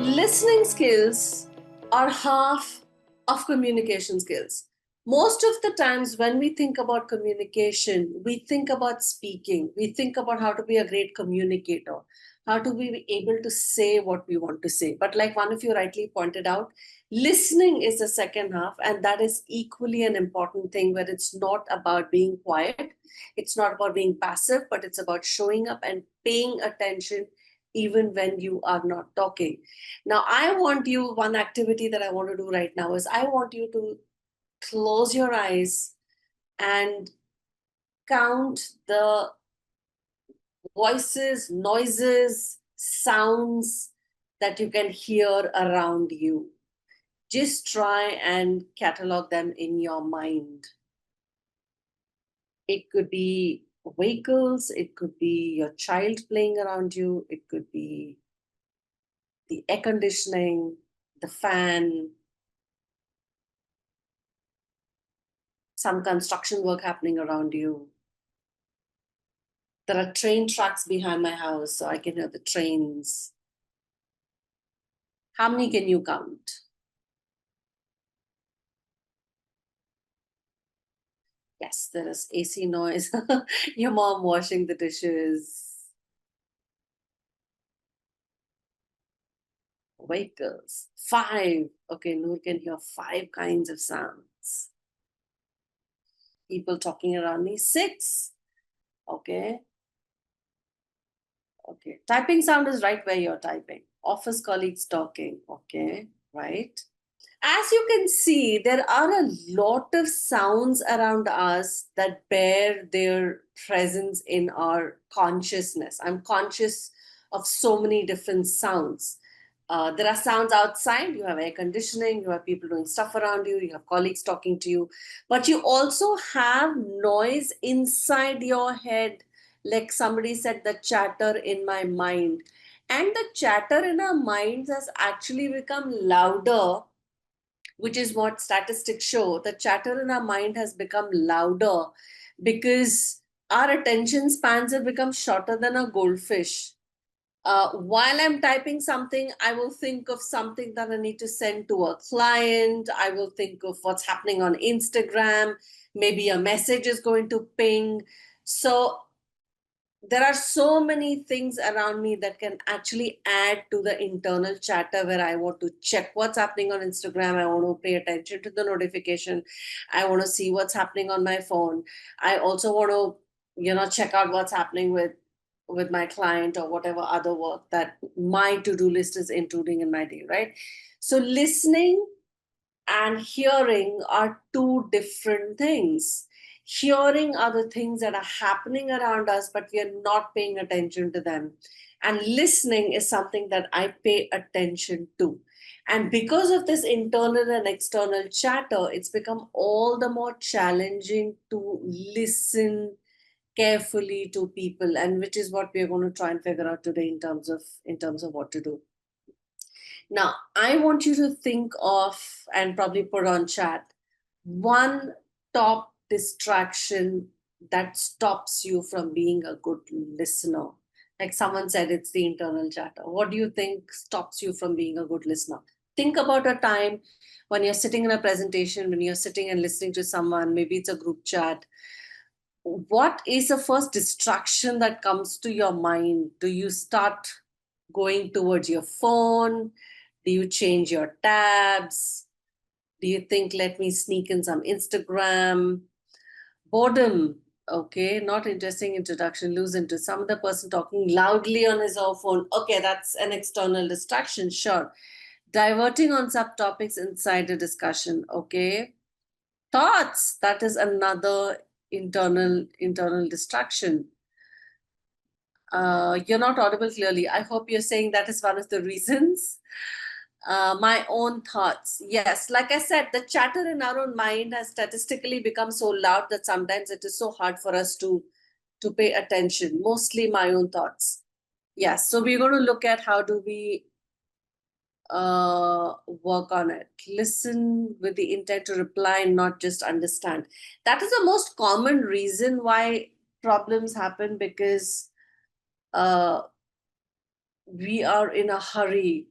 Listening skills are half of communication skills. Most of the times, when we think about communication, we think about speaking, we think about how to be a great communicator, how to be able to say what we want to say. But, like one of you rightly pointed out, listening is the second half, and that is equally an important thing where it's not about being quiet, it's not about being passive, but it's about showing up and paying attention even when you are not talking. Now, I want you, one activity that I want to do right now is I want you to close your eyes and count the voices, noises, sounds that you can hear around you. Just try and catalog them in your mind. It could be vehicles, it could be your child playing around you, it could be the air conditioning, the fan, some construction work happening around you. There are train tracks behind my house, so I can hear the trains. How many can you count? Yes, there is AC noise. Your mom washing the dishes. Vehicles. 5. Okay, Noor can hear 5 kinds of sounds. People talking around me. 6. Okay. Okay. Typing sound is right where you're typing. Office colleagues talking. Okay. Right. As you can see, there are a lot of sounds around us that bear their presence in our consciousness. I'm conscious of so many different sounds. There are sounds outside, you have air conditioning, you have people doing stuff around you, you have colleagues talking to you, but you also have noise inside your head. Like somebody said, the chatter in my mind. And the chatter in our minds has actually become louder, which is what statistics show. The chatter in our mind has become louder because our attention spans have become shorter than a goldfish. While I'm typing something, I will think of something that I need to send to a client. I will think of what's happening on Instagram. Maybe a message is going to ping. So there are so many things around me that can actually add to the internal chatter where I want to check what's happening on Instagram. I want to pay attention to the notification. I want to see what's happening on my phone. I also want to, check out what's happening with my client or whatever other work that my to-do list is including in my day, right? So listening and hearing are two different things. Hearing are the things that are happening around us, but we are not paying attention to them. And listening is something that I pay attention to. And because of this internal and external chatter, it's become all the more challenging to listen carefully to people, and which is what we're going to try and figure out today in terms of what to do. Now, I want you to think of and probably put on chat one top distraction that stops you from being a good listener. Like someone said, it's the internal chatter. What do you think stops you from being a good listener? Think about a time when you're sitting in a presentation, when you're sitting and listening to someone, maybe it's a group chat. What is the first distraction that comes to your mind? Do you start going towards your phone? Do you change your tabs? Do you think, let me sneak in some Instagram? Boredom. Okay, not interesting introduction, lose into some other person talking loudly on his own phone. Okay, that's an external distraction, sure. Diverting on subtopics inside the discussion. Okay. Thoughts, that is another internal distraction. You're not audible clearly. I hope you're saying that is one of the reasons. My own thoughts. Yes, like I said, the chatter in our own mind has statistically become so loud that sometimes it is so hard for us to pay attention. Mostly my own thoughts. Yes, so we're going to look at how do we work on it. Listen with the intent to reply, not just understand. That is the most common reason why problems happen, because we are in a hurry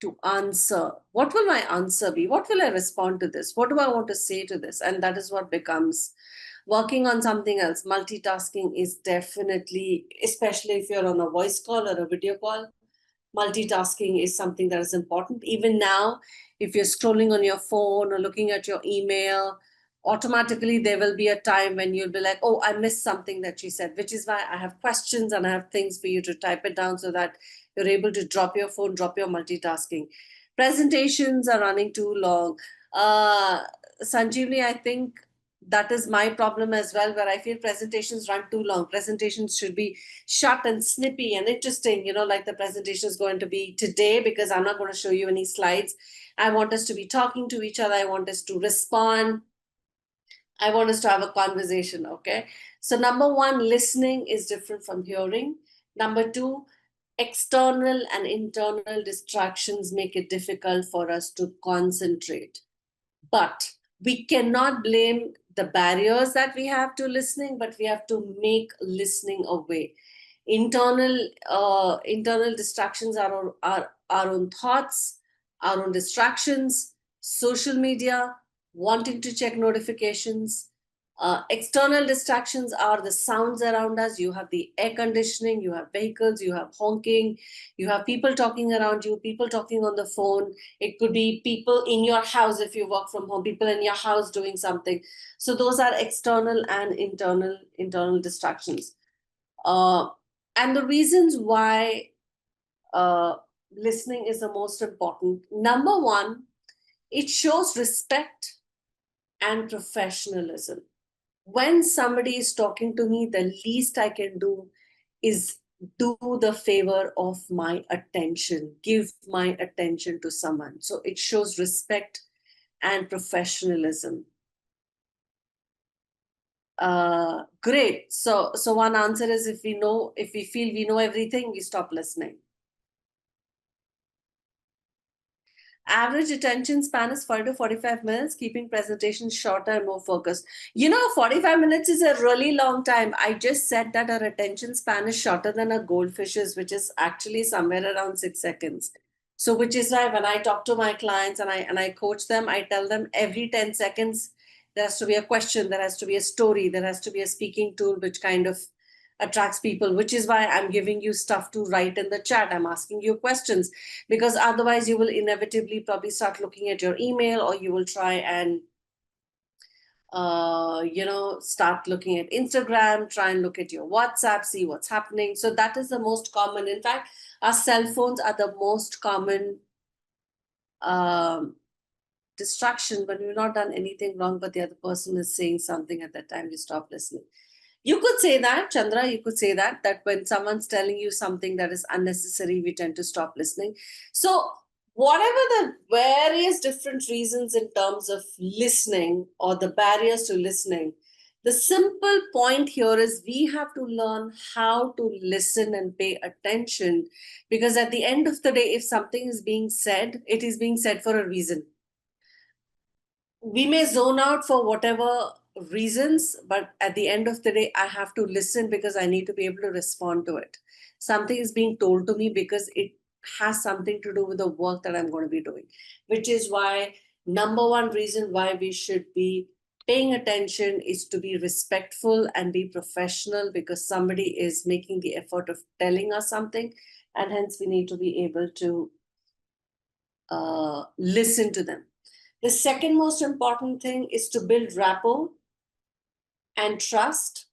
to answer. What will my answer be? What will I respond to this? What do I want to say to this? And that is what becomes working on something else. Multitasking is definitely, especially if you're on a voice call or a video call, multitasking is something that is important. Even now, if you're scrolling on your phone or looking at your email, automatically there will be a time when you'll be like, oh, I missed something that she said, which is why I have questions and I have things for you to type it down so that you're able to drop your phone, drop your multitasking. Presentations are running too long. Sanjeevni, I think that is my problem as well, where I feel presentations run too long. Presentations should be short and snippy and interesting, like the presentation is going to be today, because I'm not going to show you any slides. I want us to be talking to each other. I want us to respond. I want us to have a conversation. Okay. So, number one, listening is different from hearing. Number two, external and internal distractions make it difficult for us to concentrate. But we cannot blame the barriers that we have to listening, but we have to make listening a way. Internal distractions are our own thoughts, our own distractions, social media, wanting to check notifications. External distractions are the sounds around us. You have the air conditioning, you have vehicles, you have honking, you have people talking around you, people talking on the phone. It could be people in your house if you work from home, people in your house doing something. So those are external and internal distractions. Uh, and the reasons why uh, listening is the most important. Number one, it shows respect and professionalism. When somebody is talking to me, the least I can do is do the favor of my attention, give my attention to someone. So it shows respect and professionalism. Great. So one answer is, if we feel we know everything, we stop listening. Average attention span is 40 to 45 minutes, keeping presentations shorter and more focused. 45 minutes is a really long time. I just said that our attention span is shorter than a goldfish's, which is actually somewhere around 6 seconds. So, which is why when I talk to my clients and I coach them, I tell them every 10 seconds, there has to be a question, there has to be a story, there has to be a speaking tool, which kind of attracts people, which is why I'm giving you stuff to write in the chat. I'm asking you questions, because otherwise you will inevitably probably start looking at your email, or you will try and start looking at Instagram, try and look at your WhatsApp, see what's happening. So that is the most common. In fact, our cell phones are the most common distraction when we've not done anything wrong, but the other person is saying something. At that time, we stop listening. You could say that, Chandra, you could say that when someone's telling you something that is unnecessary, we tend to stop listening. So whatever the various different reasons in terms of listening or the barriers to listening, the simple point here is we have to learn how to listen and pay attention, because at the end of the day, if something is being said, it is being said for a reason. We may zone out for whatever reasons, but at the end of the day, I have to listen because I need to be able to respond to it. Something is being told to me because it has something to do with the work that I'm going to be doing, which is why number one reason why we should be paying attention is to be respectful and be professional, because somebody is making the effort of telling us something, and hence we need to be able to listen to them. The second most important thing is to build rapport and trust.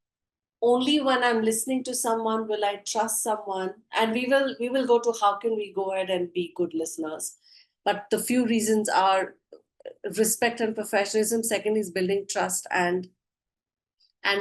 Only when I'm listening to someone will I trust someone. And we will go to how can we go ahead and be good listeners. But the few reasons are respect and professionalism. Second is building trust and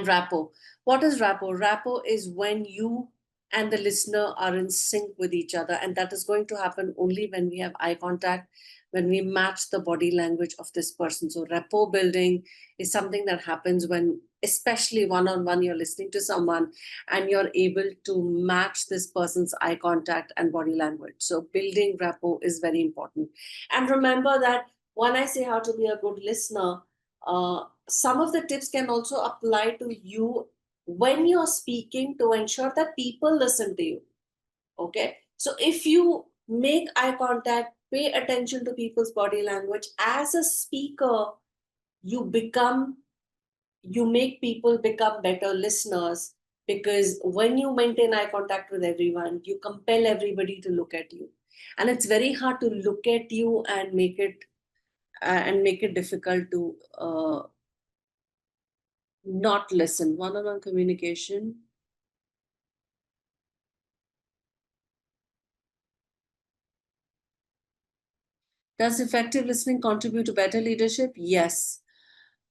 rapport. What is rapport? Rapport is when you and the listener are in sync with each other. And that is going to happen only when we have eye contact, when we match the body language of this person. So rapport building is something that happens when, especially one-on-one, you're listening to someone and you're able to match this person's eye contact and body language. So building rapport is very important. And remember that when I say how to be a good listener, some of the tips can also apply to you when you're speaking, to ensure that people listen to you. Okay. So if you make eye contact Pay attention to people's body language. As a speaker, you make people become better listeners, because when you maintain eye contact with everyone, you compel everybody to look at you. And it's very hard to look at you and make it difficult to not listen. One-on-one communication. Does effective listening contribute to better leadership? Yes.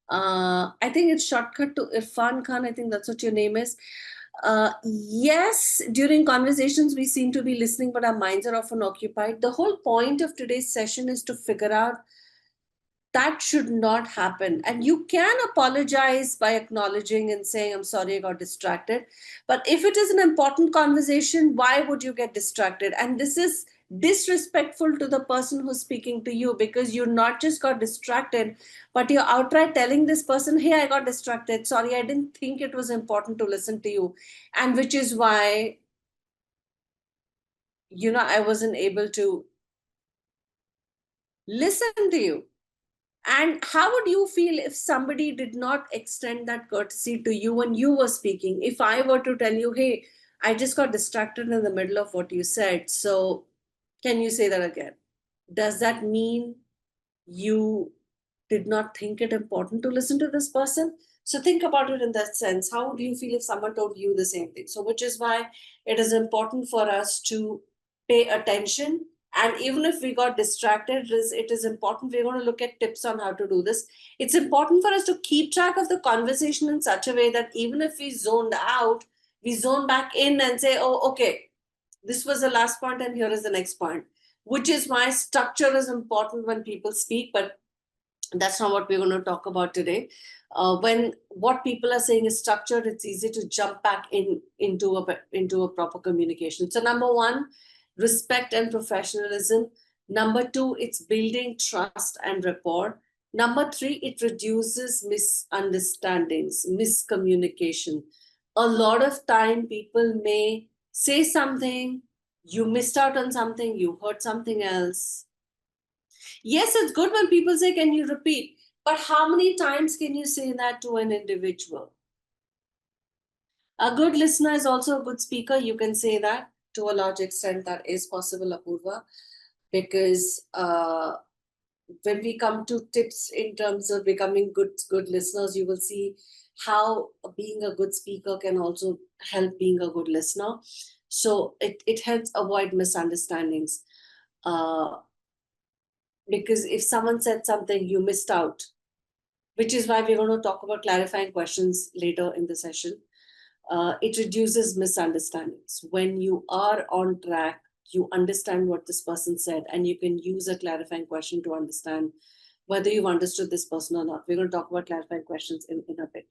I think it's shortcut to Irfan Khan. I think that's what your name is. Yes, during conversations, we seem to be listening, but our minds are often occupied. The whole point of today's session is to figure out that should not happen. And you can apologize by acknowledging and saying, I'm sorry, I got distracted. But if it is an important conversation, why would you get distracted? And this is disrespectful to the person who's speaking to you, because you not just got distracted, but you're outright telling this person, hey, I got distracted. Sorry, I didn't think it was important to listen to you. And which is why, I wasn't able to listen to you. And how would you feel if somebody did not extend that courtesy to you when you were speaking? If I were to tell you, hey, I just got distracted in the middle of what you said, so can you say that again? Does that mean you did not think it important to listen to this person? So think about it in that sense. How would you feel if someone told you the same thing? So, which is why it is important for us to pay attention. And even if we got distracted, it is important. We're going to look at tips on how to do this. It's important for us to keep track of the conversation in such a way that even if we zoned out, we zone back in and say, oh, okay, this was the last point and here is the next point. Which is why structure is important when people speak, but that's not what we're going to talk about today. When what people are saying is structured, it's easy to jump back into a proper communication. So number one, respect and professionalism. Number two, it's building trust and rapport. Number three, it reduces misunderstandings, miscommunication. A lot of time people may say something, you missed out on something, you heard something else. Yes, it's good when people say, can you repeat? But how many times can you say that to an individual? A good listener is also a good speaker. You can say that to a large extent. That is possible, Apurva, because when we come to tips in terms of becoming good listeners, you will see how being a good speaker can also help being a good listener. So it helps avoid misunderstandings. Because if someone said something, you missed out, which is why we're going to talk about clarifying questions later in the session. It reduces misunderstandings. When you are on track, you understand what this person said, and you can use a clarifying question to understand whether you've understood this person or not. We're going to talk about clarifying questions in a bit.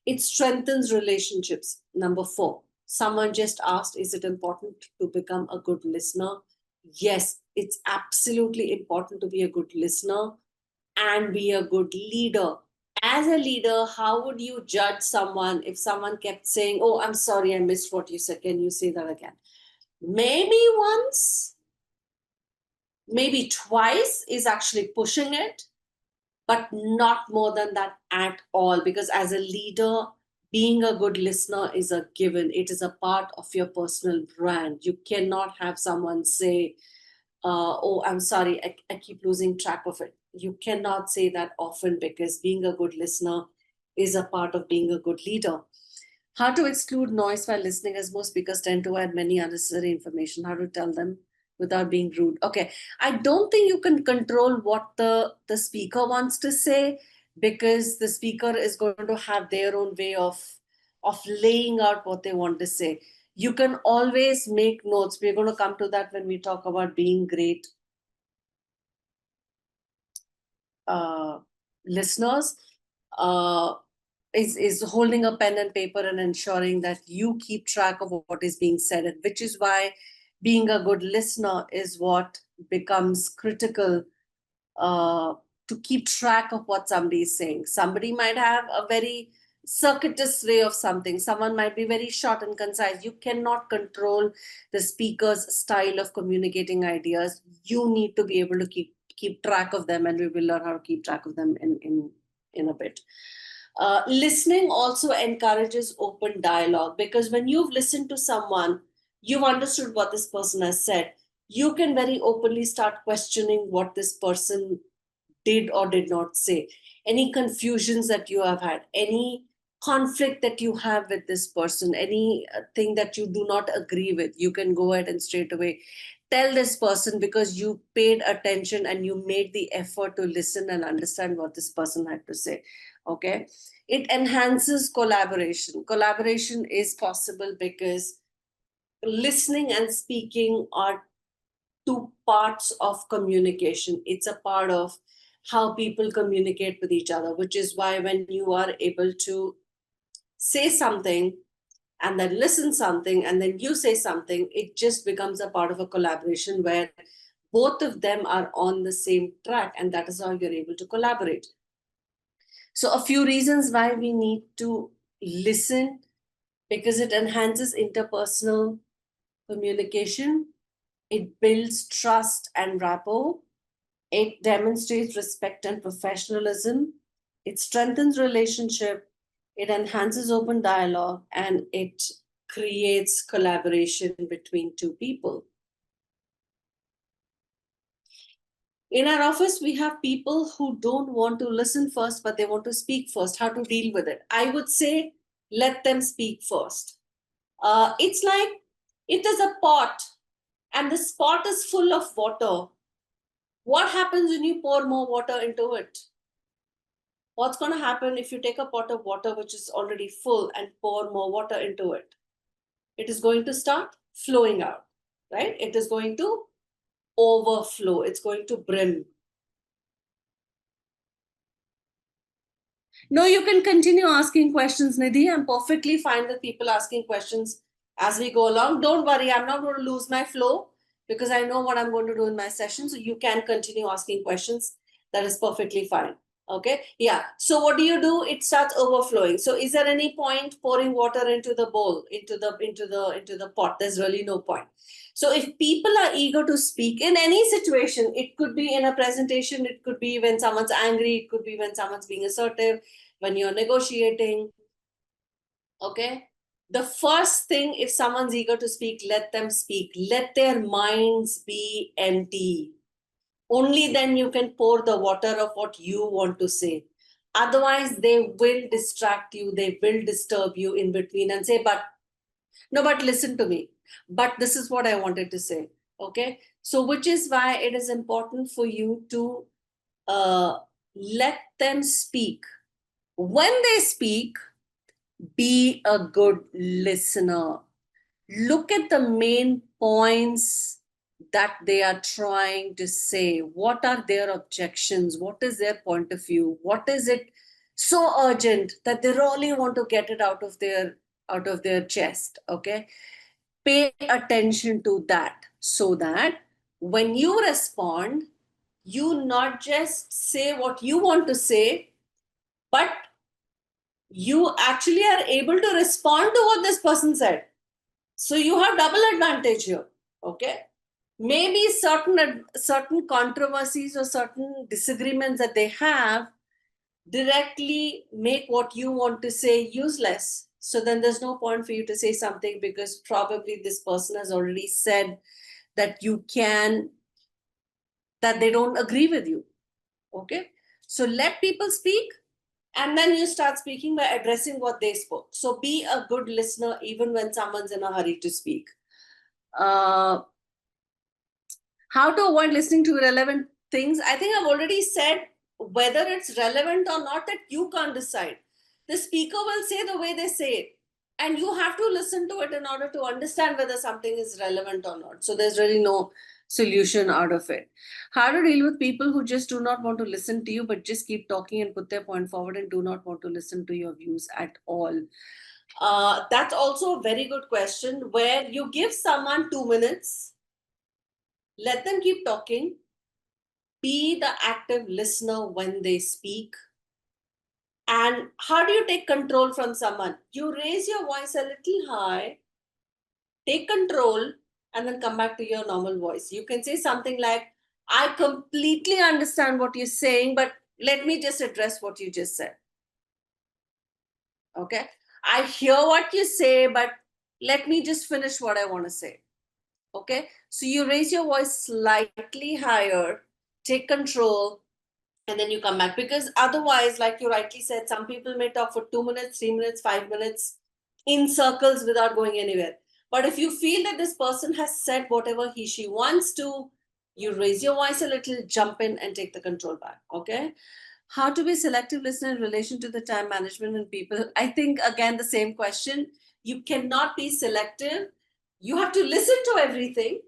It strengthens relationships. Number four, someone just asked, is it important to become a good listener? Yes, it's absolutely important to be a good listener and be a good leader. As a leader, how would you judge someone if someone kept saying, oh, I'm sorry, I missed what you said. Can you say that again? Maybe once, maybe twice is actually pushing it, but not more than that at all. Because as a leader, being a good listener is a given, it is a part of your personal brand. You cannot have someone say, oh, I'm sorry, I keep losing track of it. You cannot say that often, because being a good listener is a part of being a good leader. How to exclude noise while listening, as most speakers tend to add many unnecessary information. How to tell them without being rude. Okay, I don't think you can control what the speaker wants to say, because the speaker is going to have their own way of laying out what they want to say. You can always make notes. We're going to come to that when we talk about being great listeners. Is holding a pen and paper and ensuring that you keep track of what is being said, and which is why being a good listener is what becomes critical, to keep track of what somebody is saying. Somebody might have a very circuitous way of something. Someone might be very short and concise. You cannot control the speaker's style of communicating ideas. You need to be able to keep track of them, and we will learn how to keep track of them in a bit. Listening also encourages open dialogue, because when you've listened to someone, you've understood what this person has said. You can very openly start questioning what this person did or did not say, any confusions that you have had, any conflict that you have with this person, any thing that you do not agree with, you can go ahead and straight away tell this person, because you paid attention and you made the effort to listen and understand what this person had to say. Okay. It enhances collaboration. Collaboration is possible because listening and speaking are two parts of communication. It's a part of how people communicate with each other, which is why when you are able to say something and then listen something and then you say something, it just becomes a part of a collaboration where both of them are on the same track, and that is how you're able to collaborate. So a few reasons why we need to listen: because it enhances interpersonal communication, it builds trust and rapport, it demonstrates respect and professionalism, it strengthens relationship, it enhances open dialogue, and it creates collaboration between two people. In our office, we have people who don't want to listen first, but they want to speak first. How to deal with it? I would say let them speak first. It's like if there's a pot and this pot is full of water, what happens when you pour more water into it? What's going to happen if you take a pot of water which is already full and pour more water into it? It is going to start flowing out, right? It is going to overflow. It's going to brim. No, you can continue asking questions, Nidhi. I'm perfectly fine with people asking questions as we go along. Don't worry, I'm not going to lose my flow because I know what I'm going to do in my session. So you can continue asking questions. That is perfectly fine. Okay. Yeah. So what do? It starts overflowing. So is there any point pouring water into the bowl, into the pot? There's really no point. So if people are eager to speak in any situation, it could be in a presentation, it could be when someone's angry, it could be when someone's being assertive, when you're negotiating. Okay. The first thing, if someone's eager to speak, let them speak. Let their minds be empty. Only then you can pour the water of what you want to say. Otherwise, they will distract you, they will disturb you in between and say, but no, but listen to me. But this is what I wanted to say. Okay. So, which is why it is important for you to let them speak. When they speak, be a good listener. Look at the main points that they are trying to say. What are their objections? What is their point of view? What is it so urgent that they really want to get it out of their chest? Okay. Pay attention to that, so that when you respond, you not just say what you want to say, but you actually are able to respond to what this person said. So you have double advantage here. Okay. Maybe certain controversies or certain disagreements that they have directly make what you want to say useless. So then there's no point for you to say something, because probably this person has already said that that they don't agree with you. Okay. So let people speak, and then you start speaking by addressing what they spoke. So be a good listener even when someone's in a hurry to speak. How to avoid listening to irrelevant things? I think I've already said whether it's relevant or not, that you can't decide. The speaker will say the way they say it, and you have to listen to it in order to understand whether something is relevant or not. So there's really no solution out of it. How to deal with people who just do not want to listen to you, but just keep talking and put their point forward and do not want to listen to your views at all? That's also a very good question, where you give someone 2 minutes, let them keep talking, be the active listener when they speak, And how do you take control from someone? You raise your voice a little high, take control, and then come back to your normal voice. You can say something like, I completely understand what you're saying, but let me just address what you just said. Okay. I hear what you say, but let me just finish what I want to say. Okay. So you raise your voice slightly higher, take control, and then you come back. Because otherwise, like you rightly said, some people may talk for 2 minutes, 3 minutes, 5 minutes in circles without going anywhere. But if you feel that this person has said whatever he, she wants to, you raise your voice a little, jump in and take the control back. Okay. How to be selective listener in relation to the time management and people? I think, again, the same question. You cannot be selective. You have to listen to everything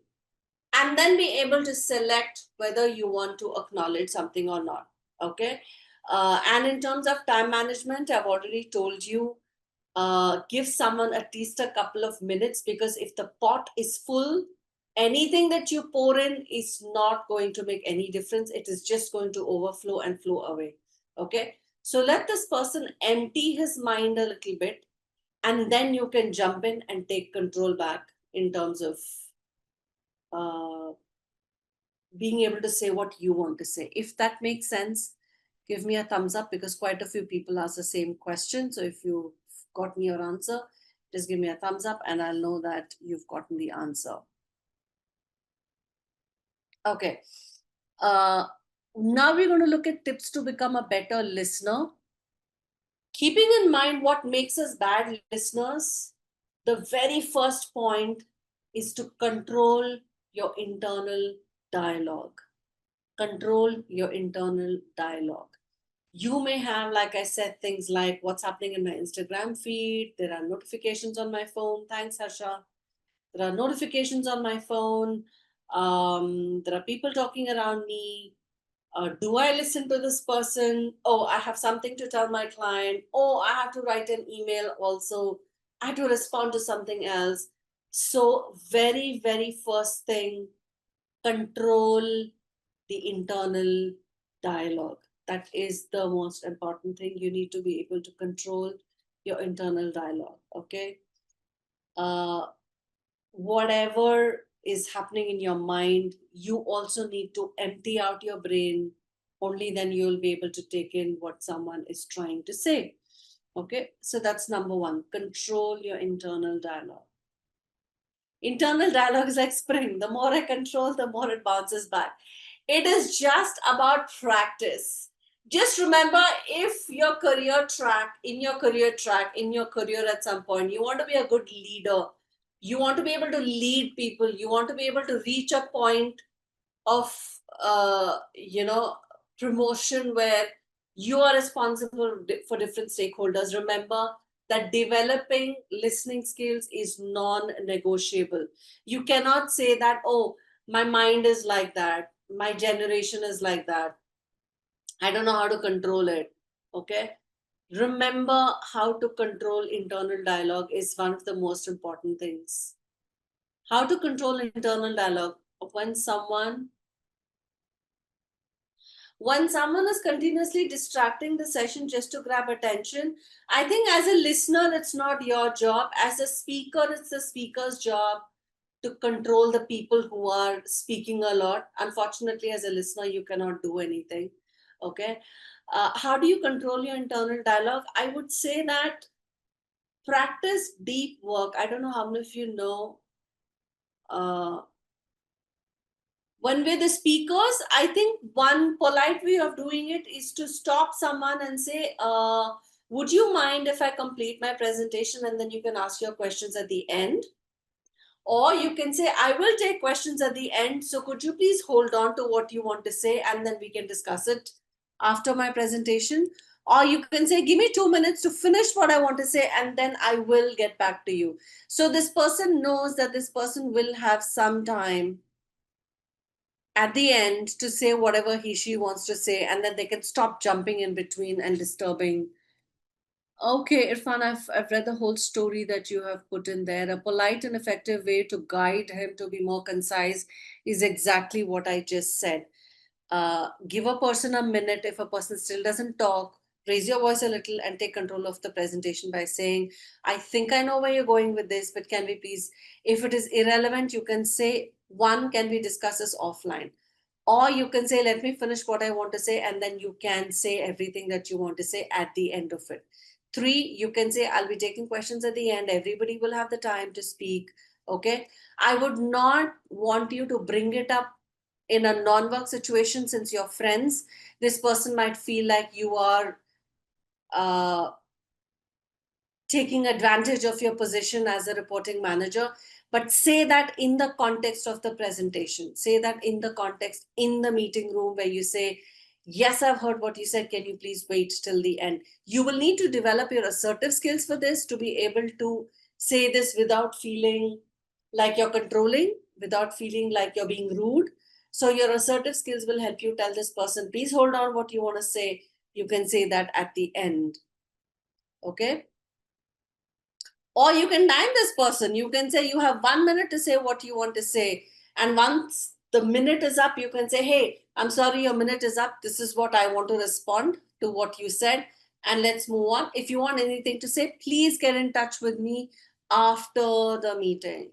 and then be able to select whether you want to acknowledge something or not. Okay. And in terms of time management, I've already told you, give someone at least a couple of minutes, because if the pot is full, anything that you pour in is not going to make any difference. It is just going to overflow and flow away. Okay. So let this person empty his mind a little bit, and then you can jump in and take control back in terms of uh, being able to say what you want to say. If that makes sense, give me a thumbs up, because quite a few people ask the same question. So if you've gotten your answer, just give me a thumbs up and I'll know that you've gotten the answer. Okay. Now we're going to look at tips to become a better listener. Keeping in mind what makes us bad listeners, the very first point is to control your internal dialogue. Control your internal dialogue. You may have, like I said, things like what's happening in my Instagram feed. There are notifications on my phone. Thanks, Harsha. There are notifications on my phone. There are people talking around me. Do I listen to this person? Oh, I have something to tell my client. Oh, I have to write an email also. I have to respond to something else. So, very, very first thing, control the internal dialogue. That is the most important thing. You need to be able to control your internal dialogue. Okay. Uh, Whatever is happening in your mind, you also need to empty out your brain. Only then you'll be able to take in what someone is trying to say. Okay. So that's number one. Control your internal dialogue. Internal dialogue is like spring. The more I control, the more it bounces back. It is just about practice. Just remember, if your career track, in your career at some point, you want to be a good leader, you want to be able to lead people, you want to be able to reach a point of, promotion where you are responsible for different stakeholders. Remember that developing listening skills is non-negotiable. You cannot say that, oh, my mind is like that, my generation is like that, I don't know how to control it. Okay. Remember, how to control internal dialogue is one of the most important things. How to control internal dialogue? When someone is continuously distracting the session just to grab attention, I think as a listener, it's not your job. As a speaker, it's the speaker's job to control the people who are speaking a lot. Unfortunately, as a listener, you cannot do anything. Okay. How do you control your internal dialogue? I would say that practice deep work. I don't know how many of you know. Uh, when we're the speakers, I think one polite way of doing it is to stop someone and say, would you mind if I complete my presentation? And then you can ask your questions at the end. Or you can say, I will take questions at the end. So could you please hold on to what you want to say and then we can discuss it after my presentation? Or you can say, give me 2 minutes to finish what I want to say and then I will get back to you. So this person knows that this person will have some time at the end to say whatever he she wants to say, and then they can stop jumping in between and disturbing. Okay, Irfan, I've read the whole story that you have put in there. A polite and effective way to guide him to be more concise is exactly what I just said. Give a person a minute. If a person still doesn't talk, raise your voice a little and take control of the presentation by saying, I think I know where you're going with this, but can we please, if it is irrelevant, you can say, one, can we discuss this offline? Or you can say, let me finish what I want to say, and then you can say everything that you want to say at the end of it. Three, you can say, I'll be taking questions at the end. Everybody will have the time to speak. Okay. I would not want you to bring it up in a non-work situation since you're friends. This person might feel like you are uh, taking advantage of your position as a reporting manager, but say that in the context of the presentation. Say that in the context in the meeting room where you say, yes, I've heard what you said, can you please wait till the end? You will need to develop your assertive skills for this, to be able to say this without feeling like you're controlling, without feeling like you're being rude. So your assertive skills will help you tell this person, please hold on what you want to say. You can say that at the end. Okay. Or you can time this person. You can say you have 1 minute to say what you want to say. And once the minute is up, you can say, hey, I'm sorry, your minute is up. This is what I want to respond to what you said. And let's move on. If you want anything to say, please get in touch with me after the meeting.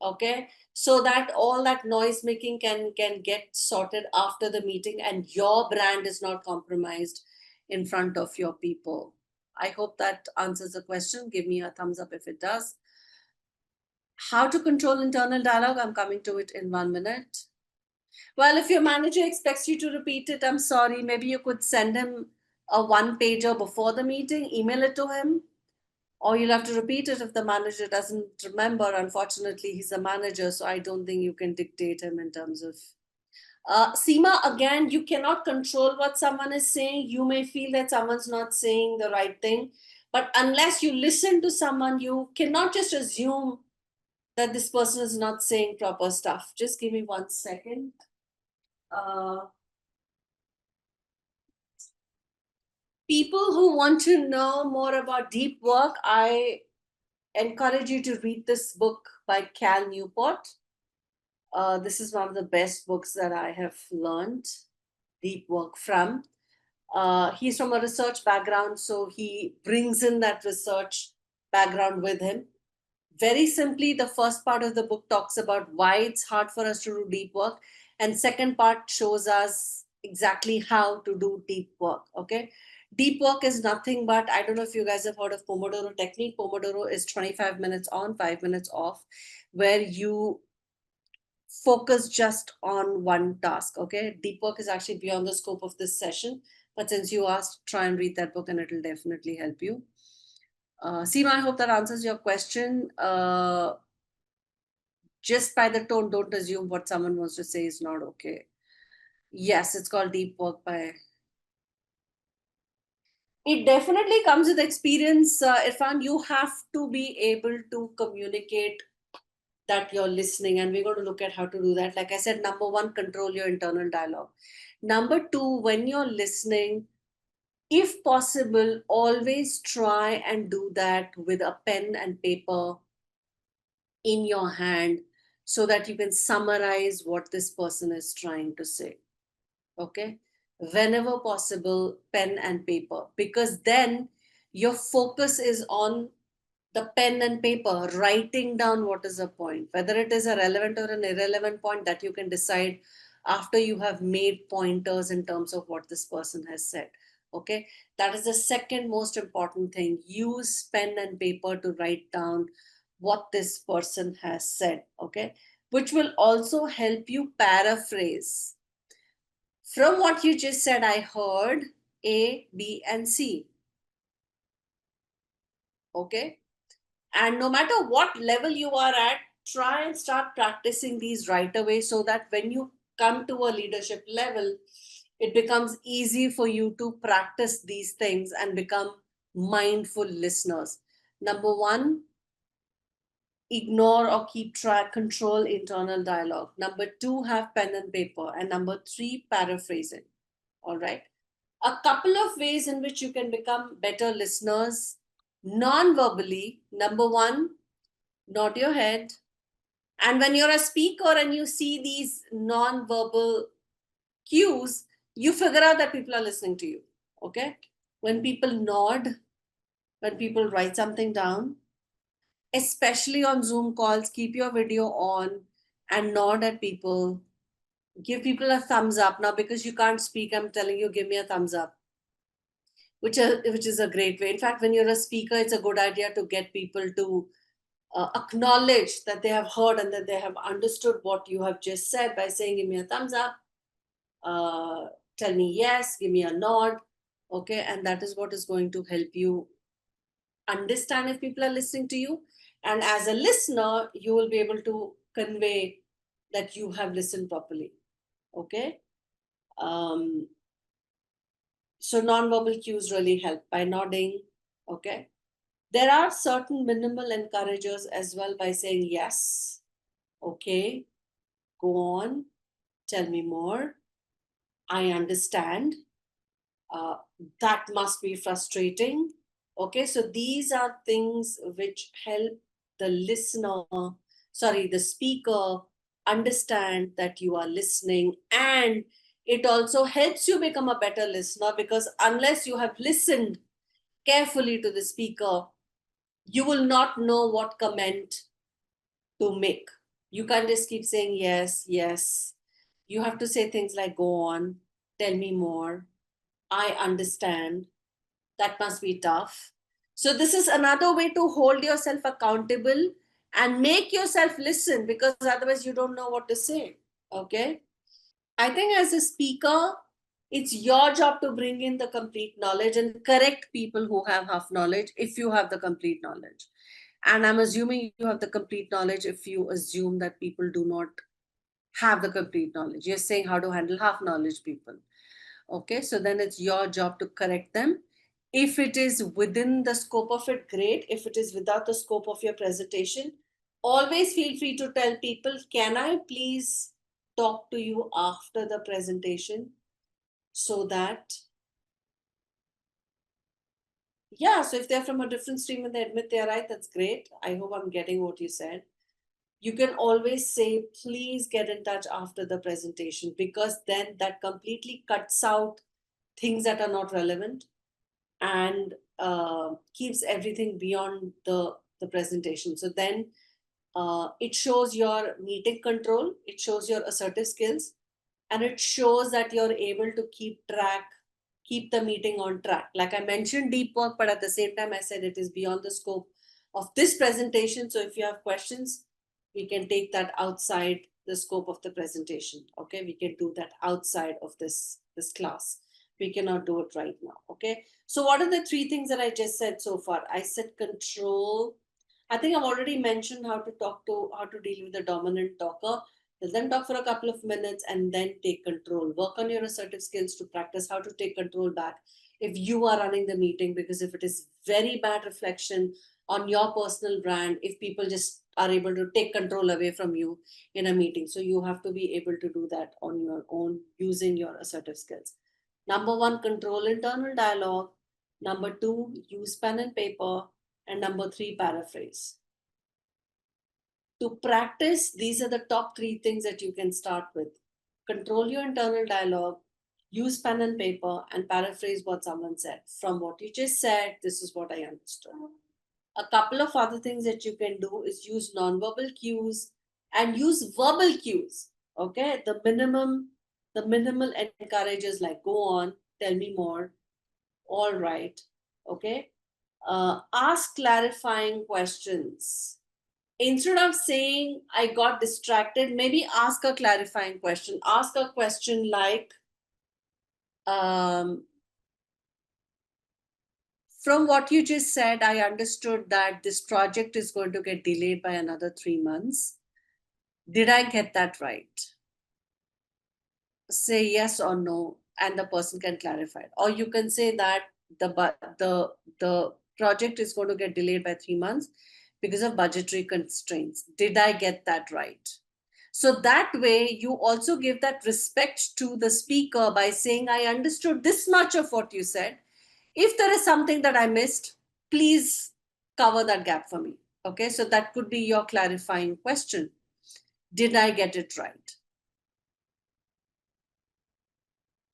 Okay. So that all that noise making can get sorted after the meeting and your brand is not compromised in front of your people. I hope that answers the question. Give me a thumbs up if it does. How to control internal dialogue? I'm coming to it in 1 minute. Well, if your manager expects you to repeat it, I'm sorry. Maybe you could send him a one pager before the meeting, email it to him, or you'll have to repeat it if the manager doesn't remember. Unfortunately, he's a manager, so I don't think you can dictate him in terms of. Seema, again, you cannot control what someone is saying. You may feel that someone's not saying the right thing, but unless you listen to someone, you cannot just assume that this person is not saying proper stuff. Just give me 1 second. Uh, People who want to know more about deep work, I encourage you to read this book by Cal Newport. This is one of the best books that I have learned deep work from. He's from a research background, so he brings in that research background with him. Very simply, the first part of the book talks about why it's hard for us to do deep work, and second part shows us exactly how to do deep work. Okay. Deep work is nothing but, I don't know if you guys have heard of Pomodoro technique. Pomodoro is 25 minutes on, 5 minutes off, where you focus just on one task. Okay. Deep work is actually beyond the scope of this session. But since you asked, try and read that book and it'll definitely help you. Seema, I hope that answers your question. Just by the tone, don't assume what someone wants to say is not okay. Yes, it's called deep work by. It definitely comes with experience, Irfan. You have to be able to communicate that you're listening, and we're going to look at how to do that. Like I said, number one, control your internal dialogue. Number two, when you're listening, if possible, always try and do that with a pen and paper in your hand so that you can summarize what this person is trying to say. Okay. Whenever possible, pen and paper, because then your focus is on the pen and paper, writing down what is the point, whether it is a relevant or an irrelevant point that you can decide after you have made pointers in terms of what this person has said. Okay. That is the second most important thing. Use pen and paper to write down what this person has said. Okay. Which will also help you paraphrase. From what you just said, I heard A, B, and C. Okay. And no matter what level you are at, try and start practicing these right away so that when you come to a leadership level, it becomes easy for you to practice these things and become mindful listeners. Number one, ignore or keep track, control internal dialogue. Number two, have pen and paper. And number three, paraphrasing. All right. A couple of ways in which you can become better listeners non-verbally. Number one, nod your head. And when you're a speaker and you see these non-verbal cues, you figure out that people are listening to you. Okay. when people nod, when people write something down, especially on Zoom calls, keep your video on and nod at people. Give people a thumbs up. Now, because you can't speak, I'm telling you, give me a thumbs up, which is a great way. In fact, when you're a speaker, it's a good idea to get people to acknowledge that they have heard and that they have understood what you have just said by saying, give me a thumbs up, uh, tell me yes, give me a nod. Okay. And that is what is going to help you understand if people are listening to you. And as a listener, you will be able to convey that you have listened properly. Okay. Um, so non-verbal cues really help by nodding. Okay. There are certain minimal encouragers as well by saying yes. Okay. Go on. Tell me more. I understand. Uh, that must be frustrating. Okay, so these are things which help the listener, sorry, the speaker understand that you are listening. And it also helps you become a better listener, because unless you have listened carefully to the speaker, you will not know what comment to make. You can't just keep saying yes, yes. You have to say things like, go on, tell me more, I understand. That must be tough. So, this is another way to hold yourself accountable and make yourself listen, because otherwise, you don't know what to say. Okay. I think as a speaker, it's your job to bring in the complete knowledge and correct people who have half knowledge if you have the complete knowledge. And I'm assuming you have the complete knowledge if you assume that people do not have the complete knowledge. You're saying how to handle half knowledge people. Okay, so then it's your job to correct them. If it is within the scope of it, great. If it is without the scope of your presentation, always feel free to tell people, can I please talk to you after the presentation, so that, yeah, so if they're from a different stream and they admit they're right, that's great. I hope I'm getting what you said. You can always say, please get in touch after the presentation, because then that completely cuts out things that are not relevant and keeps everything beyond the presentation. So then it shows your meeting control, it shows your assertive skills, and it shows that you're able to keep the meeting on track. Like I mentioned deep work, but at the same time, I said it is beyond the scope of this presentation. So if you have questions, we can take that outside the scope of the presentation. Okay, we can do that outside of this class. We cannot do it right now. Okay, so what are the three things that I just said so far? I said control. I think I've already mentioned how to deal with the dominant talker. Let them talk for a couple of minutes and then take control. Work on your assertive skills to practice how to take control back if you are running the meeting, because if it is very bad reflection on your personal brand, if people just are able to take control away from you in a meeting. So you have to be able to do that on your own using your assertive skills. Number one, control internal dialogue. Number two, use pen and paper. And number three, paraphrase. To practice, these are the top three things that you can start with. Control your internal dialogue, use pen and paper, and paraphrase what someone said. From what you just said, this is what I understood. A couple of other things that you can do is use nonverbal cues and use verbal cues. Okay, the minimal encourages like, go on, tell me more, all right. Okay, ask clarifying questions. Instead of saying I got distracted, maybe ask a clarifying question. Ask a question like, um, from what you just said, I understood that this project is going to get delayed by another 3 months. Did I get that right? Say yes or no, and the person can clarify it. Or you can say that the project is going to get delayed by 3 months because of budgetary constraints. Did I get that right? So that way, you also give that respect to the speaker by saying, I understood this much of what you said. If there is something that I missed, please cover that gap for me. Okay, so that could be your clarifying question. Did I get it right?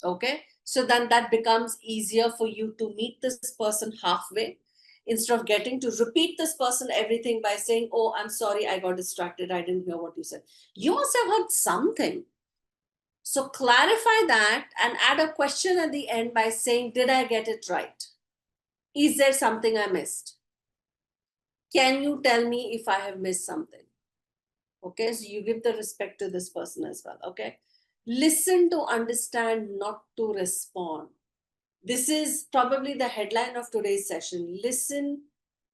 Okay, So then that becomes easier for you to meet this person halfway instead of getting to repeat this person everything by saying, "Oh, I'm sorry, I got distracted. I didn't hear what you said." You must have heard something. So clarify that and add a question at the end by saying, "Did I get it right? Is there something I missed? Can you tell me if I have missed something?" Okay, so you give the respect to this person as well. Okay, listen to understand, not to respond. This is probably the headline of today's session. Listen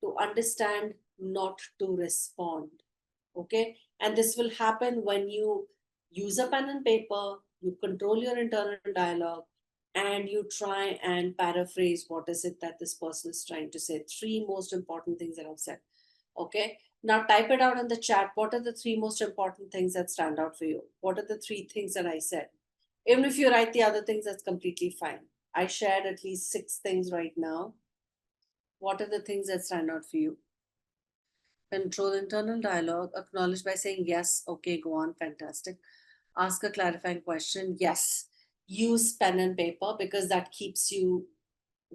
to understand, not to respond. Okay, and this will happen when you use a pen and paper, you control your internal dialogue, and you try and paraphrase what is it that this person is trying to say. Three most important things that I've said. Okay, now type it out in the chat. What are the three most important things that stand out for you? What are the three things that I said? Even if you write the other things, that's completely fine. I shared at least 6 things right now. What are the things that stand out for you? Control internal dialogue, acknowledge by saying yes, okay, go on, fantastic. Ask a clarifying question, yes. Use pen and paper because that keeps you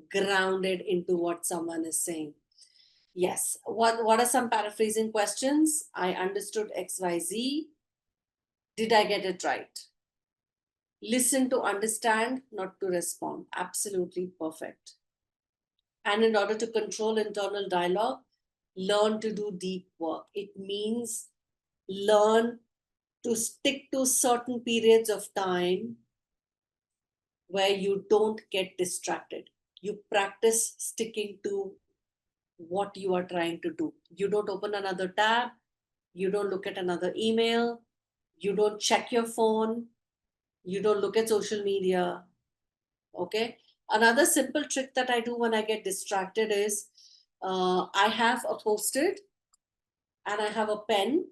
grounded into what someone is saying. Yes. What are some paraphrasing questions? I understood XYZ. Did I get it right? Listen to understand, not to respond. Absolutely perfect. And in order to control internal dialogue, learn to do deep work. It means learn to stick to certain periods of time where you don't get distracted. You practice sticking to what you are trying to do. You don't open another tab, you don't look at another email, you don't check your phone, you don't look at social media. Okay. Another simple trick that I do when I get distracted is I have a post-it and I have a pen,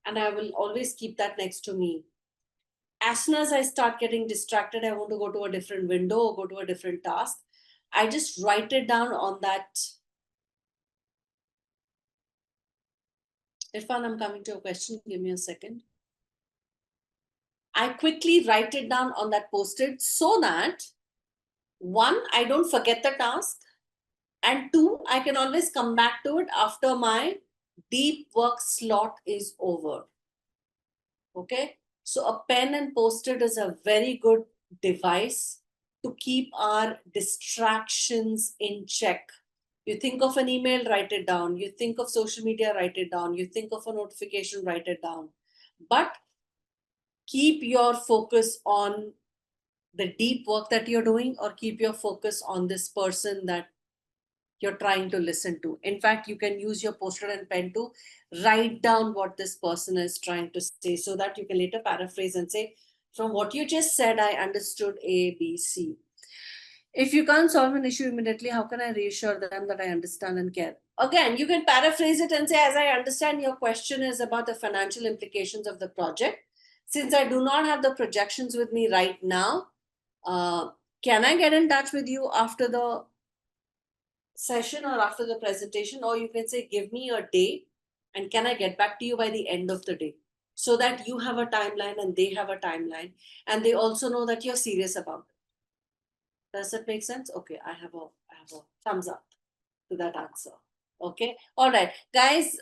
and I will always keep that next to me. As soon as I start getting distracted, I want to go to a different window or go to a different task, I just write it down on that. Irfan, I'm coming to a question. Give me a second. I quickly write it down on that post-it so that one, I don't forget the task, and two, I can always come back to it after my deep work slot is over. Okay, so a pen and post-it is a very good device to keep our distractions in check. You think of an email, write it down. You think of social media, write it down. You think of a notification, write it down. But keep your focus on the deep work that you're doing, or keep your focus on this person that you're trying to listen to. In fact, you can use your post-it and pen to write down what this person is trying to say so that you can later paraphrase and say, from what you just said, I understood A, B, C. If you can't solve an issue immediately, how can I reassure them that I understand and care? Again, you can paraphrase it and say, as I understand your question is about the financial implications of the project. Since I do not have the projections with me right now, can I get in touch with you after the session or after the presentation? Or you can say, give me a day and can I get back to you by the end of the day? So that you have a timeline and they have a timeline, and they also know that you're serious about it. Does that make sense? Okay, I have a thumbs up to that answer. Okay, all right, guys.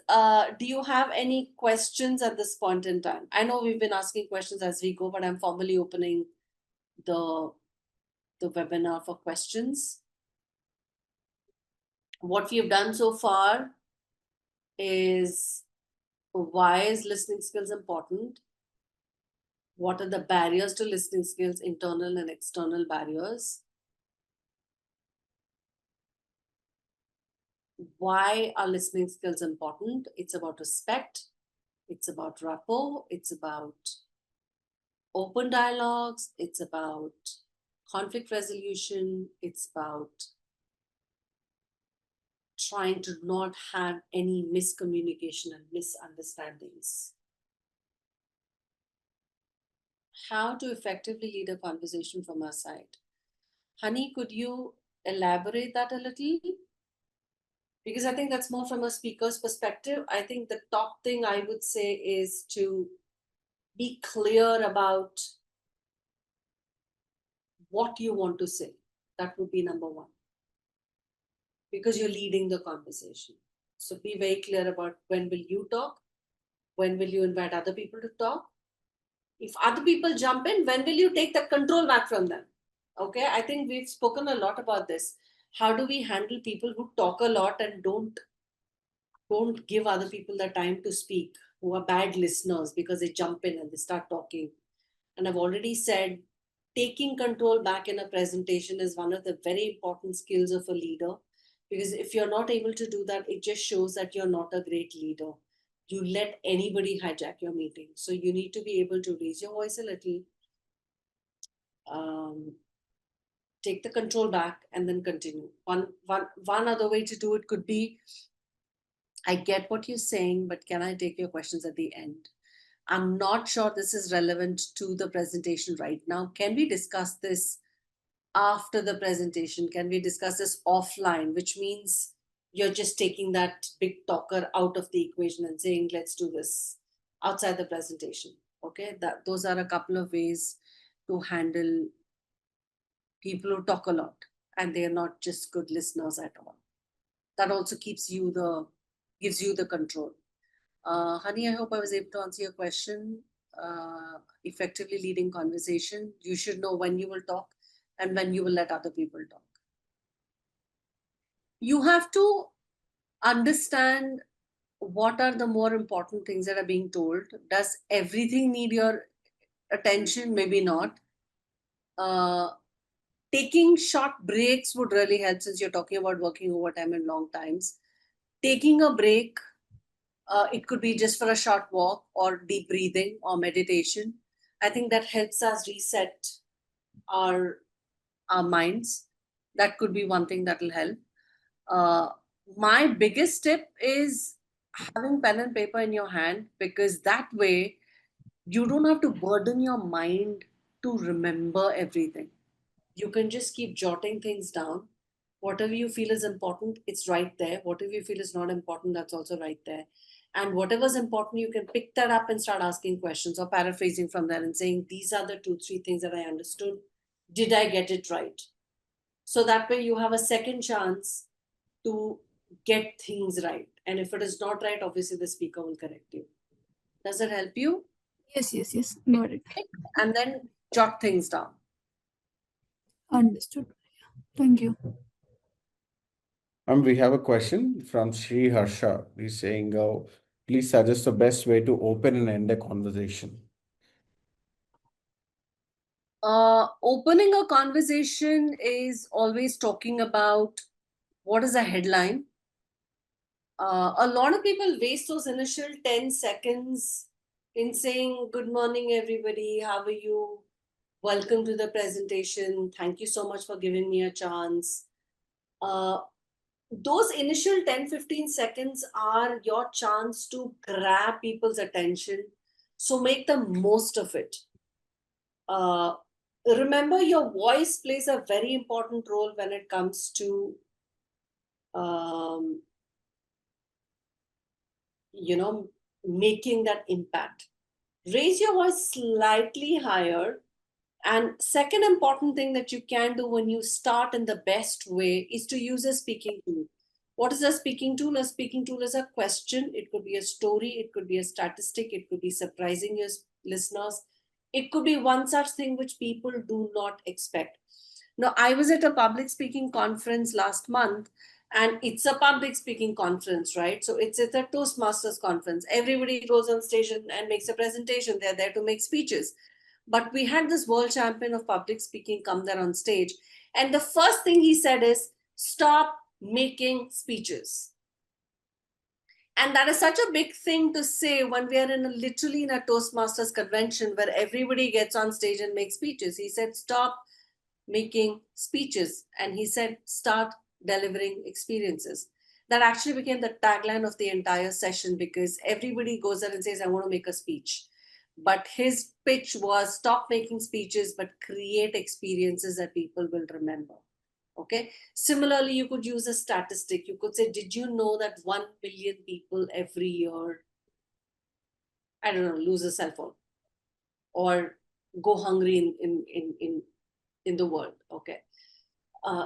Do you have any questions at this point in time? I know we've been asking questions as we go, but I'm formally opening the the webinar for questions. What we have done so far is, why is listening skills important? What are the barriers to listening skills, internal and external barriers? Why are listening skills important? It's about respect, it's about rapport, it's about open dialogues, it's about conflict resolution, it's about trying to not have any miscommunication and misunderstandings. How to effectively lead a conversation from our side. Honey, could you elaborate that a little? Because I think that's more from a speaker's perspective. I think the top thing I would say is to be clear about what you want to say. That would be number one. Because you're leading the conversation. So be very clear about when will you talk, when will you invite other people to talk. If other people jump in, when will you take the control back from them? Okay, I think we've spoken a lot about this. How do we handle people who talk a lot and don't give other people the time to speak, who are bad listeners because they jump in and they start talking? And I've already said taking control back in a presentation is one of the very important skills of a leader, because if you're not able to do that, it just shows that you're not a great leader. You let anybody hijack your meeting. So you need to be able to raise your voice a little, take the control back, and then continue. One other way to do it could be, I get what you're saying, but can I take your questions at the end? I'm not sure this is relevant to the presentation right now. Can we discuss this after the presentation? Can we discuss this offline? Which means you're just taking that big talker out of the equation and saying, let's do this outside the presentation. Okay, those are a couple of ways to handle people who talk a lot and they are not just good listeners at all. That also gives you the control. Honey, I hope I was able to answer your question. Effectively leading conversation, you should know when you will talk and when you will let other people talk. You have to understand what are the more important things that are being told. Does everything need your attention? Maybe not. Taking short breaks would really help, since you're talking about working overtime and long times. Taking a break, it could be just for a short walk or deep breathing or meditation. I think that helps us reset our minds. That could be one thing that will help. My biggest tip is having pen and paper in your hand, because that way you don't have to burden your mind to remember everything. You can just keep jotting things down. Whatever you feel is important, it's right there. Whatever you feel is not important, that's also right there. And whatever's important, you can pick that up and start asking questions or paraphrasing from there and saying, these are the 2-3 things that I understood. Did I get it right? So that way you have a second chance to get things right. And if it is not right, obviously the speaker will correct you. Does that help you? Yes. Got it. And then jot things down. Understood. Thank you. We have a question from Sri Harsha. He's saying, please suggest the best way to open and end a conversation. Opening a conversation is always talking about what is a headline. A lot of people waste those initial 10 seconds in saying, good morning, everybody. How are you? Welcome to the presentation. Thank you so much for giving me a chance. Those initial 10-15 seconds are your chance to grab people's attention. So make the most of it. Remember, your voice plays a very important role when it comes to making that impact. Raise your voice slightly higher. And second important thing that you can do when you start in the best way is to use a speaking tool. What is a speaking tool? A speaking tool is a question. It could be a story. It could be a statistic. It could be surprising your listeners. It could be one such thing which people do not expect. Now, I was at a public speaking conference last month, and it's a public speaking conference, right? So it's a Toastmasters conference. Everybody goes on stage and makes a presentation. They're there to make speeches. But we had this world champion of public speaking come there on stage. And the first thing he said is, stop making speeches. And that is such a big thing to say when we are literally in a Toastmasters convention where everybody gets on stage and makes speeches. He said, stop making speeches. And he said, start delivering experiences. That actually became the tagline of the entire session, because everybody goes there and says, I want to make a speech. But his pitch was, stop making speeches, but create experiences that people will remember. Okay. Similarly, you could use a statistic. You could say, did you know that 1 billion people every year, I don't know, lose a cell phone or go hungry in in the world. Okay.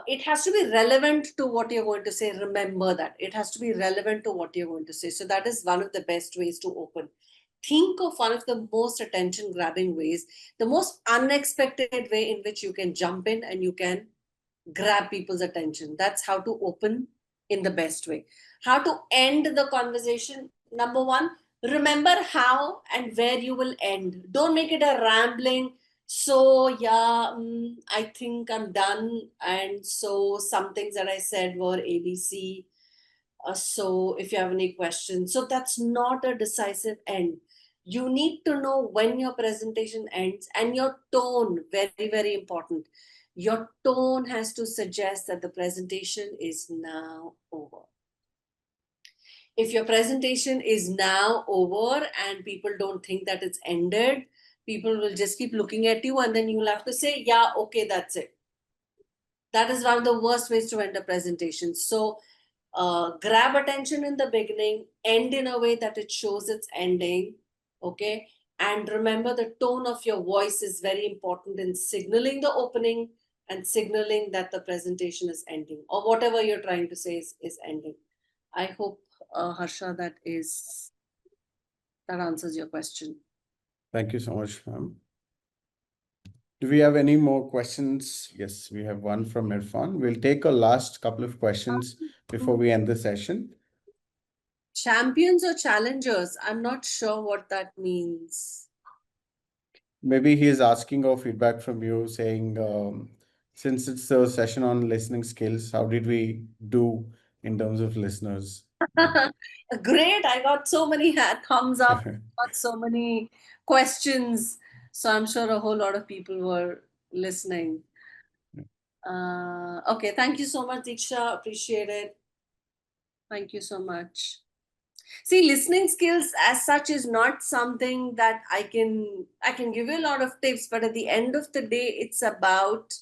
It has to be relevant to what you're going to say. Remember that it has to be relevant to what you're going to say. So that is one of the best ways to open. Think of one of the most attention grabbing ways, the most unexpected way in which you can jump in and you can grab people's attention. That's how to open in the best way. How to end the conversation. Number one, remember how and where you will end. Don't make it a rambling. So, yeah, I think I'm done. And so, some things that I said were ABC. So, if you have any questions, so that's not a decisive end. You need to know when your presentation ends, and your tone, very, very important. Your tone has to suggest that the presentation is now over. If your presentation is now over and people don't think that it's ended, people will just keep looking at you, and then you'll have to say, yeah, okay, that's it. That is one of the worst ways to end a presentation. So grab attention in the beginning, end in a way that it shows its ending. Okay. And remember, the tone of your voice is very important in signaling the opening and signaling that the presentation is ending, or whatever you're trying to say is ending. I hope, Harsha, that answers your question. Thank you so much, ma'am. Do we have any more questions? Yes, we have one from Irfan. We'll take a last couple of questions before we end the session. Champions or challengers? I'm not sure what that means. Maybe he is asking for feedback from you, saying, since it's a session on listening skills, how did we do in terms of listeners? Great. I got so many thumbs up, got so many questions. So I'm sure a whole lot of people were listening. Okay. Thank you so much, Diksha. Appreciate it. Thank you so much. See, listening skills as such is not something that I can give you a lot of tips, but at the end of the day, it's about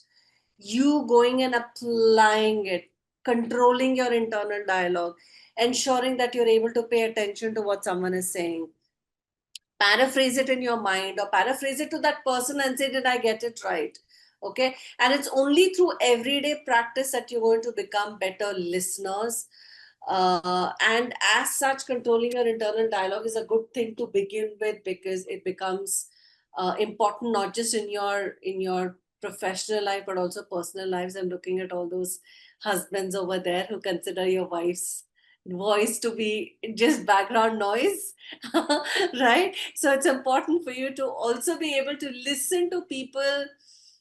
you going and applying it, controlling your internal dialogue, ensuring that you're able to pay attention to what someone is saying. Paraphrase it in your mind, or paraphrase it to that person and say, did I get it right? Okay. And it's only through everyday practice that you're going to become better listeners. And as such, controlling your internal dialogue is a good thing to begin with, because it becomes important not just in your professional life but also personal lives. I'm looking at all those husbands over there who consider your wife's voice to be just background noise. Right? So it's important for you to also be able to listen to people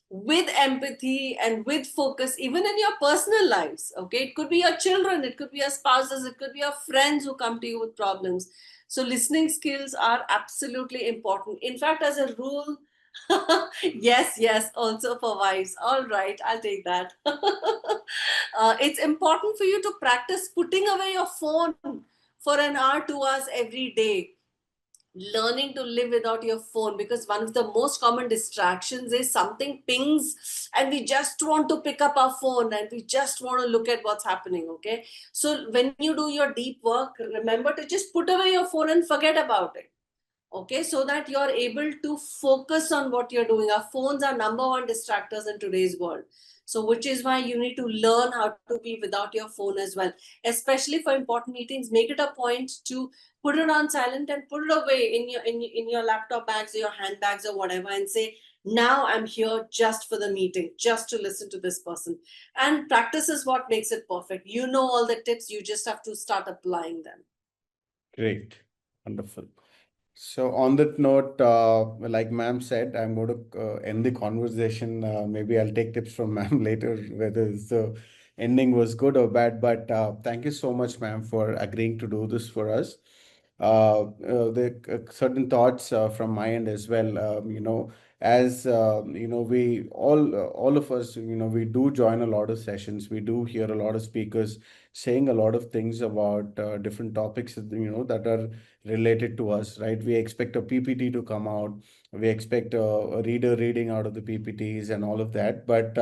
with empathy and with focus, even in your personal lives. Okay, it could be your children, it could be your spouses, it could be your friends who come to you with problems. So listening skills are absolutely important. In fact, as a rule, yes, also for wives. All right, I'll take that. It's important for you to practice putting away your phone for an hour, 2 hours every day. Learning to live without your phone, because one of the most common distractions is something pings and we just want to pick up our phone and we just want to look at what's happening. Okay, so when you do your deep work, remember to just put away your phone and forget about it. Okay, so that you're able to focus on what you're doing. Our phones are number one distractors in today's world. So which is why you need to learn how to be without your phone as well, especially for important meetings. Make it a point to put it on silent and put it away in your laptop bags or your handbags or whatever, and say, now I'm here just for the meeting, just to listen to this person. And practice is what makes it perfect. You know all the tips, you just have to start applying them. Great. Wonderful. So on that note, like ma'am said, I'm going to end the conversation. Maybe I'll take tips from ma'am later, whether the ending was good or bad. But thank you so much, ma'am, for agreeing to do this for us. The certain thoughts from my end as well. As we all of us, we do join a lot of sessions. We do hear a lot of speakers saying a lot of things about different topics, that are related to us, right? We expect a PPT to come out. We expect a reader reading out of the PPTs and all of that. But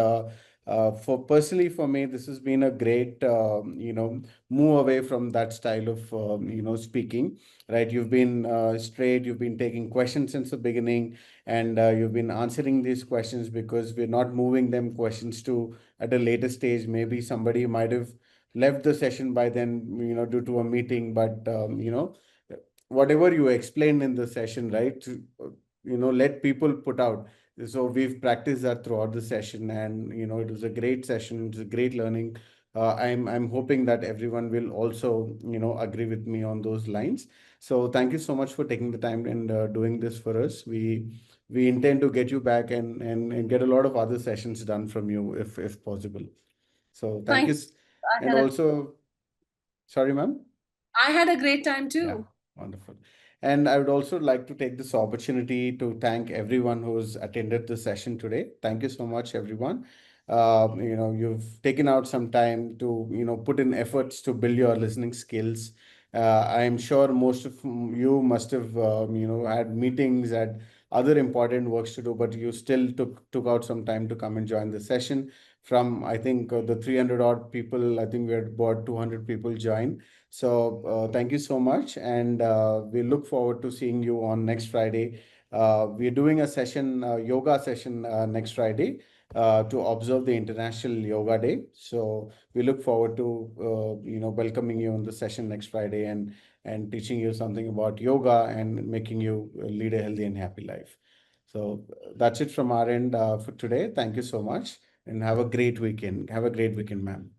For me, this has been a great, move away from that style of, speaking, right? You've been straight, you've been taking questions since the beginning, and you've been answering these questions because we're not moving them questions to at a later stage. Maybe somebody might have left the session by then, due to a meeting, but, whatever you explained in the session, right? Let people put out. So we've practiced that throughout the session, and it was a great session. It was a great learning. I'm hoping that everyone will also agree with me on those lines. So thank you so much for taking the time and doing this for us. We intend to get you back and get a lot of other sessions done from you if possible. So thank Thank you. you. I And had a also, sorry, ma'am. I had a great time Yeah, too. wonderful. And I would also like to take this opportunity to thank everyone who's attended the session today. Thank you so much, everyone. You've taken out some time to, put in efforts to build your listening skills. I'm sure most of you must have, had meetings, had other important works to do, but you still took out some time to come and join the session. From, I think, the 300 odd people, I think we had about 200 people join. So thank you so much, and we look forward to seeing you on next Friday. We're doing a session, yoga session next Friday to observe the International Yoga Day. So we look forward to welcoming you on the session next Friday and teaching you something about yoga and making you lead a healthy and happy life. So that's it from our end for today. Thank you so much, and have a great weekend. Have a great weekend, ma'am.